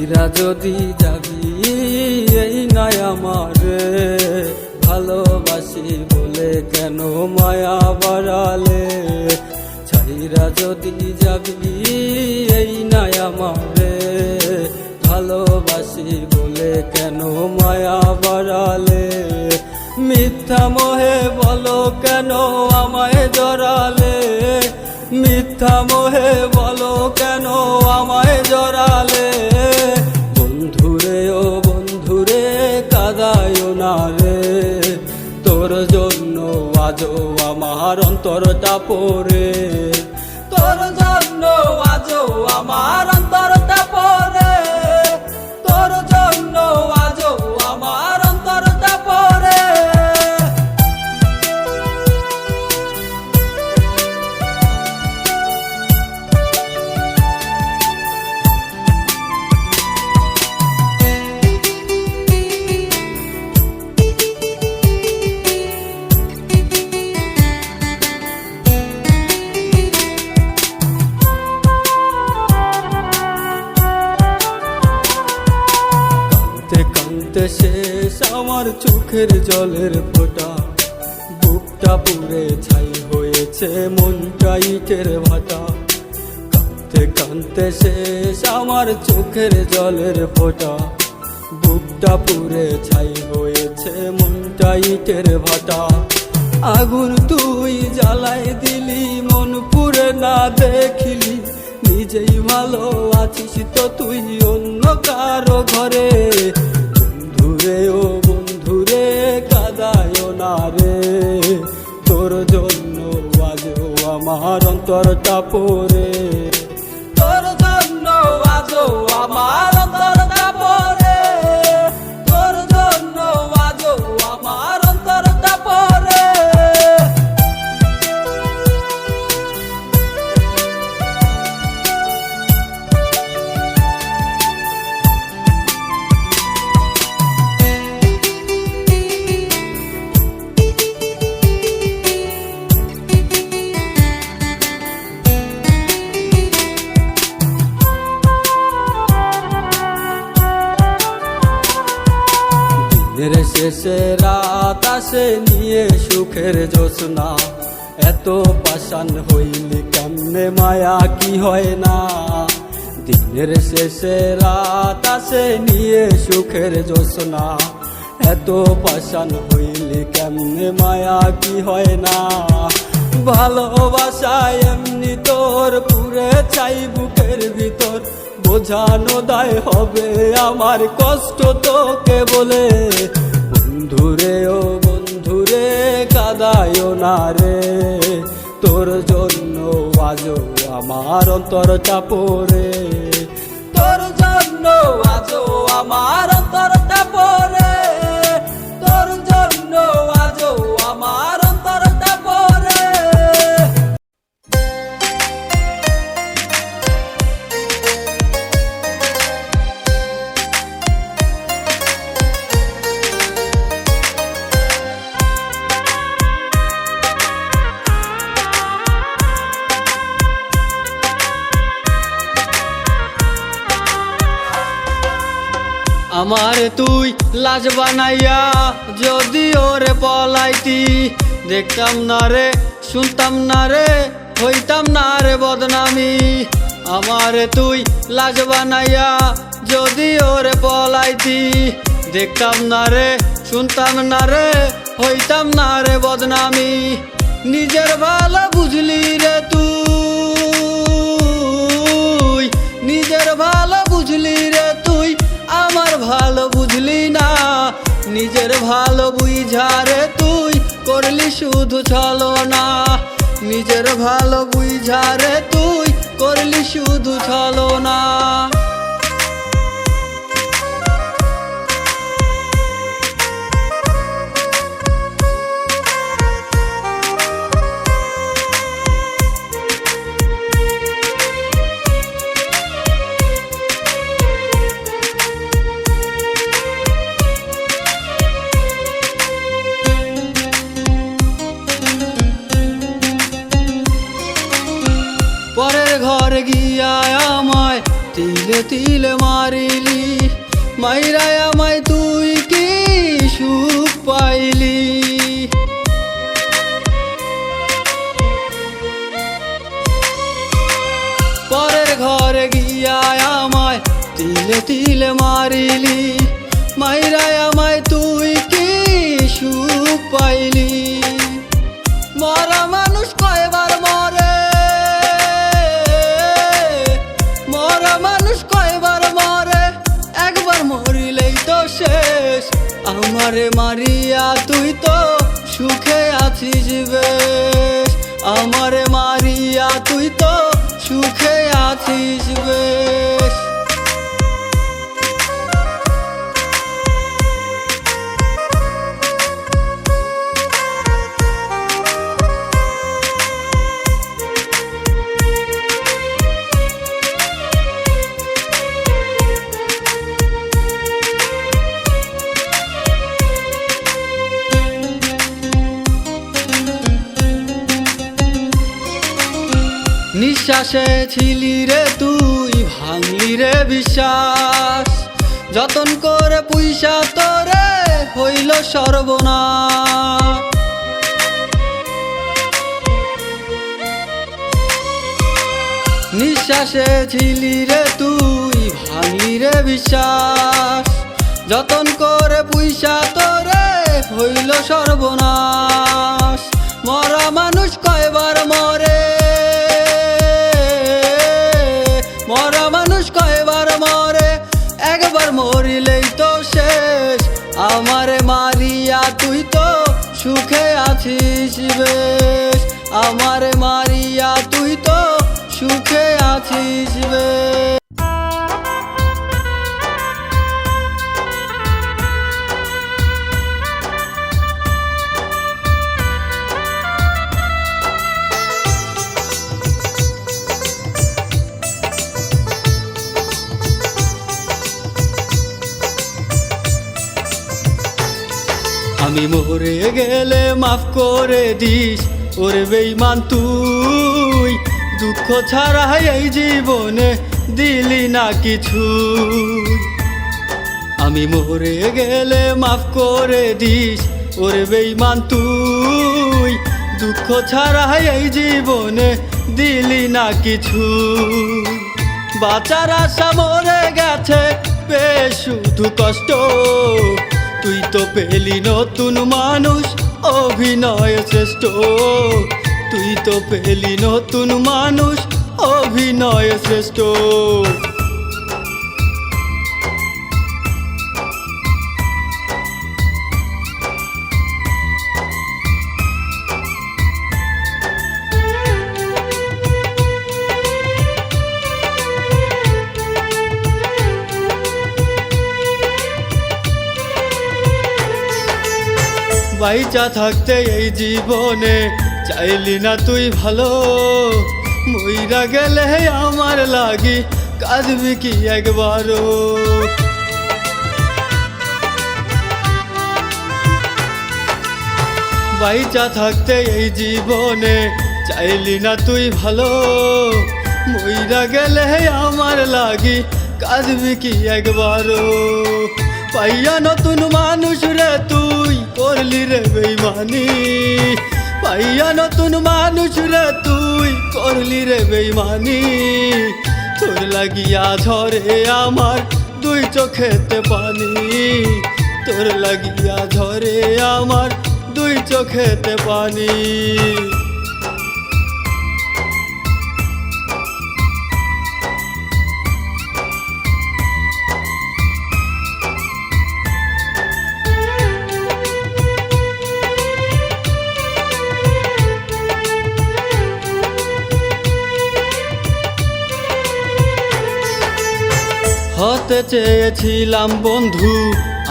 ছাইরা যদি যাবি এই নাই আমারে ভালোবাসি বলে কেন মায়া বাড়ালে। ছাইরা যদি যাবি এই নাই আমারে ভালোবাসি বলে কেন মায়া বাড়ালে। মিথ্যা মোহে বলো কেন আমায় জড়ালে, মিথ্যা মোহে বলো কেন আমায় জড়ালে। বন্ধুরে ও বন্ধুরে কাঁদায় না রে, তোর জন্য আজও আমার অন্তরটা পড়ে, তোর জন্য আজও আমার অন্তরটা পড়ে, তোর জন্য আজও আমার অন্তরটা পড়ে। কাঁদতে শেষ আমার চোখের জলের ফোঁটা, বুকটা পুড়ে ছাই হয়েছে মনটা ইটের ভাটা। কাঁদতে কাঁদতে শেষ আমার চোখের জলের ফোঁটা, বুকটা পুড়ে ছাই হয়েছে মনটা ইটের ভাটা। আগুন তুই জ্বালাই দিলি মন পুড়ে না দেখিলি, নিজেই ভালো আছিস তো তুই অন্য কারো ঘরে। বন্ধুরে ও বন্ধুরে কাঁদায় না রে, তোর জন্য আজও আমার অন্তরটা পড়ে, তোর জন্য আজও আমার অন্তরটা পড়ে, তোর জন্য আজও আমার অন্তরটা পড়ে। দিনের শেষে রাত আসে নিয়ে সুখের জোছনা, এত পাষাণ হইলি কেমনে মায়া কি হয় না। দিনের শেষে রাত আসে নিয়ে সুখের জোছনা, এত পাষাণ হইলি কেমনে মায়া কি হয় না। ভালোবাসা এমনি তোর পুরে চাই বুকের ভিতর, বোঝানো দায় হবে আমার কষ্ট তোকে বলে। বন্ধুরে ও বন্ধুরে কাঁদায় না রে, তোর জন্য আজও আমার অন্তরটা পড়ে, তোর জন্য আজও আমার অন্তরটা পড়ে, তোর জন্য আজও আমার অন্তরটা পড়ে। আমার তুই লাজ বানাইয়া যদি ওরে পলাইতি, দেখতাম না রে শুনতাম না রে হইতাম না রে বদনামি। আমার তুই লাজ বানাইয়া যদি ওরে পলাইতি, দেখতাম না রে শুনতাম না রে হইতাম না রে বদনামি। নিজের ভালো বুঝলি রে তুই, নিজের ভালো বুঝলি রে তুই, আমার ভালো বুঝলি না। নিজের ভালো বুঝা রে তুই করলি শুধু ছলনা, নিজের ভালো বুঝা রে তুই করলি শুধু ছলনা। পরের ঘরে গিয়া আমায় তিলে তিলে মারিলি, মাইরা আমায় তুই কি সুখ পাইলি। পরের ঘরে গিয়া আমায় তিলে তিলে মারিলি, মাইরা আমায় তুই কি সুখ পাইলি। মরা মানুষ কয়বার মরে, মরা মানুষ কয়বার মরে, একবার মরিলেই তো শেষ। আমারে মারিয়া তুই তো সুখে আছিস বেশ, আমারে মারিয়া তুই তো সুখে আছিস বেশ। নিঃশ্বাসে ছিলি রে তুই, ভাঙলি রে বিশ্বাস, যতন করে পুইসা তোরে হইল সর্বনাশ। নিঃশ্বাসে ছিলি রে তুই, ভাঙলি রে বিশ্বাস, যতন করে পুইসা তোরে হইল সর্বনাশ। মরা মানুষ কয়বার মরে, মরা মানুষ কয়বার মরে, একবার মরিলেই তো শেষ। আমারে মারিয়া তুই তো সুখে আছিস বেশ, আমারে মারিয়া তুই তো সুখে আছিস বেশ। আমি মরে গেলে মাফ করে দিস ওরে বেঈমান তুই, দুঃখ ছাড়া এই জীবনে দিলি না কিছু। আমি মরে গেলে মাফ করে দিস ওরে বেঈমান তুই, দুঃখ ছাড়া এই জীবনে দিলি না কিছু। বাঁচার আশা মরে গেছে বেশ শুধু কষ্ট, তুই তো পেলি নতুন মানুষ অভিনয় শ্রেষ্ঠ, তুই তো পেলি নতুন মানুষ অভিনয় শ্রেষ্ঠ। বাইচা থাকতে এই জীবনে চাইলি না তুই ভালো, মইরা গেলে আমার লাগি কাঁদবি কি একবারও। বাইচা থাকতে এই জীবনে চাইলি না তুই ভালো, মইরা গেলে আমার লাগি কাঁদবি কি একবারও। পাইয়া নতুন মানুষ রে তুই করলি রে বেঈমানি, পাইয়া নতুন মানুষ রে তুই করলি রে বেঈমানি। তোর লাগিয়া ঝরে আমার দুই চোখেতে পানি, তোর লাগিয়া ঝরে আমার দুই চোখেতে পানি। হতে চেয়েছিলাম বন্ধু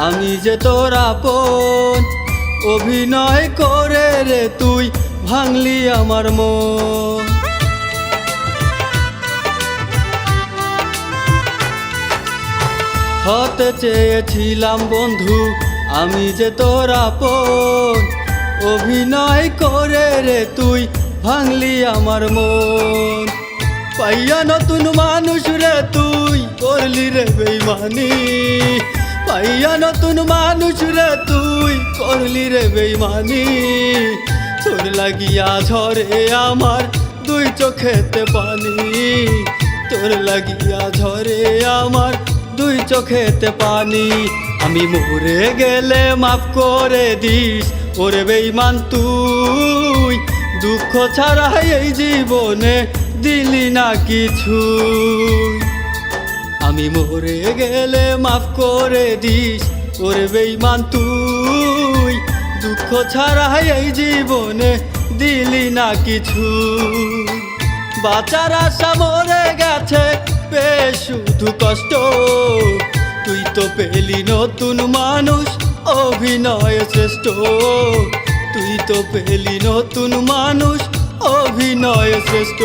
আমি যে তোর আপন, অভিনয় করে রে তুই ভাঙলি আমার মন। হতে চেয়েছিলাম বন্ধু আমি যে তোর আপন, অভিনয় করে রে তুই ভাঙলি আমার মন। পাইয়া নতুন মানুষ রে তুই করলি রে বেইমানি, পাইয়া নতুন মানুষ রে তুই করলি রে বেইমানি। তোর লাগিয়া ঝরে আমার দুই চোখেতে পানি, তোর লাগিয়া ঝরে আমার দুই চোখেতে পানি। আমি মরে গেলে মাফ করে দিস ওরে বেইমান তুই, দুঃখ ছাড়া এই জীবনে দিলি না কিছু। আমি মরে গেলে মাফ করে দিস ওরে বেইমান তুই, দুঃখ ছাড়া এই জীবনে দিলি না কিছু। বাঁচার আশা মরে গেছে পেয়ে শুধু কষ্ট, তুই তো পেলি নতুন মানুষ অভিনয় শ্রেষ্ঠ, তুই তো পেলি নতুন মানুষ অভিনয় শ্রেষ্ঠ।